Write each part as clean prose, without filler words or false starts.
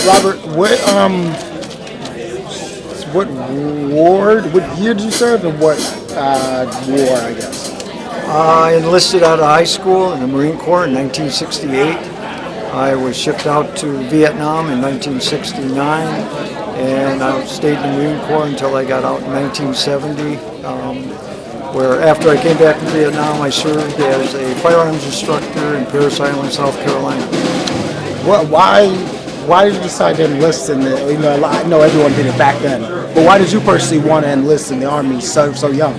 Robert, what year did you serve, and what war, I guess? I enlisted out of high school in the Marine Corps in 1968. I was shipped out to Vietnam in 1969, and I stayed in the Marine Corps until I got out in 1970, where after I came back from Vietnam, I served as a firearms instructor in Parris Island, South Carolina. Why did you decide to enlist in the? I know everyone did it back then, but why did you personally want to enlist in the Army so young?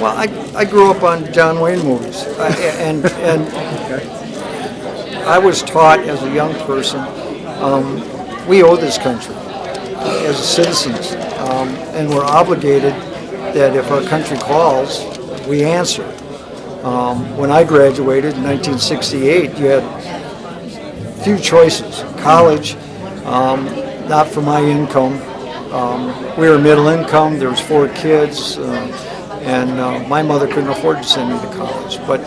Well, I grew up on John Wayne movies, and I was taught as a young person, we owe this country as citizens, and we're obligated that if our country calls, we answer. When I graduated in 1968, you had few choices. College, not for my income. We were middle income. There was 4 kids, and my mother couldn't afford to send me to college. But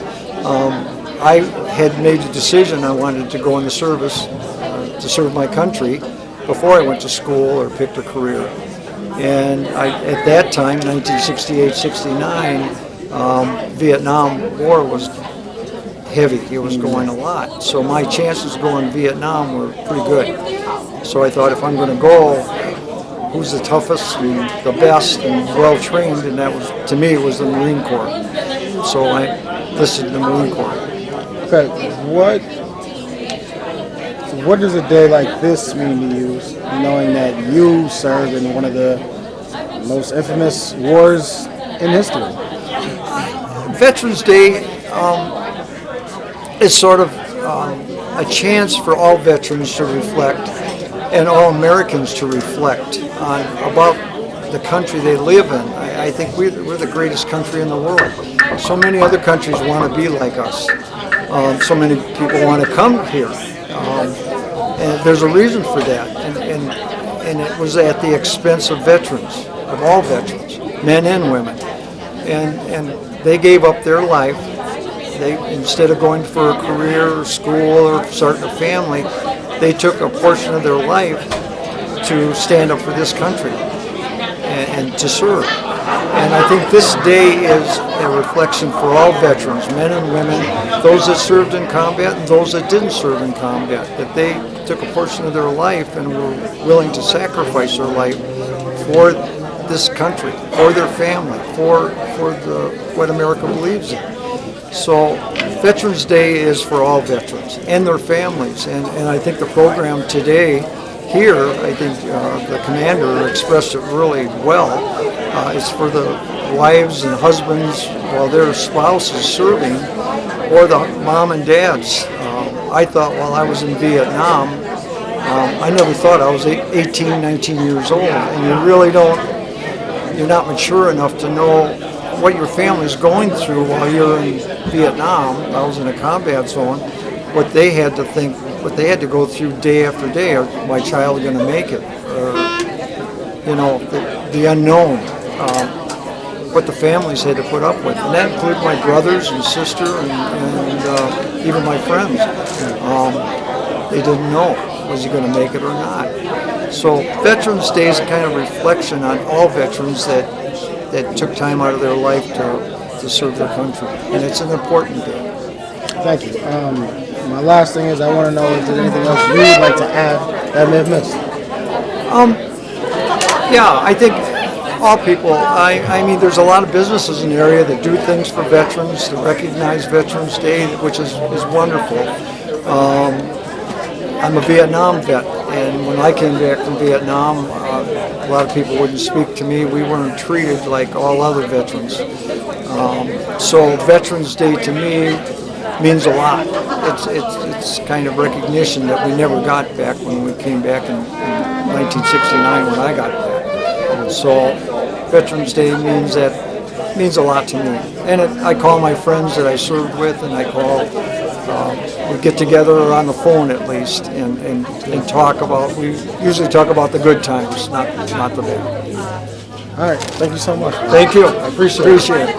I had made a decision I wanted to go in the service to serve my country before I went to school or picked a career. And at that time, 1968-69, Vietnam War was heavy. It was going a lot. So my chances of going to Vietnam were pretty good. So I thought, if I'm going to go, who's the toughest and the best and well trained? And that was, to me, it was the Marine Corps. So I enlisted in the Marine Corps. Okay, what does a day like this mean to you, knowing that you served in one of the most infamous wars in history? Veterans Day is sort of a chance for all veterans to reflect, and all Americans to reflect on about the country they live in. I think we're the greatest country in the world. So many other countries want to be like us. So many people want to come here. And there's a reason for that. And it was at the expense of veterans, of all veterans, men and women. And they gave up their life. They, instead of going for a career or school or starting a family, they took a portion of their life to stand up for this country and to serve. And I think this day is a reflection for all veterans, men and women, those that served in combat and those that didn't serve in combat, that they took a portion of their life and were willing to sacrifice their life for this country, for their family, for what America believes in. So Veterans Day is for all veterans and their families, and I think the program today here, I think the commander expressed it really well. It's for the wives and husbands while their spouse is serving, or the mom and dads. I thought while I was in Vietnam, I never thought I was 18, 19 years old, and you really you're not mature enough to know what your family's going through while you're in Vietnam. I was in a combat zone, what they had to think, what they had to go through day after day. Are my child going to make it? Or, the unknown, what the families had to put up with. And that included my brothers and sister and even my friends. They didn't know, was he going to make it or not? So Veterans Day is a kind of reflection on all veterans that took time out of their life to serve their country. And it's an important day. Thank you. My last thing is, I want to know if there's anything else you would like to add that I may have missed. Yeah, I think all people, I mean, there's a lot of businesses in the area that do things for veterans, to recognize Veterans Day, which is wonderful. I'm a Vietnam vet, and when I came back from Vietnam, a lot of people wouldn't speak to me. We weren't treated like all other veterans. So Veterans Day to me means a lot. It's kind of recognition that we never got back when we came back in 1969 when I got back. So Veterans Day means a lot to me. And I call my friends that I served with, and I call. We get together on the phone at least and talk about. We usually talk about the good times, not the bad. All right. Thank you so much. Thank you. I appreciate it.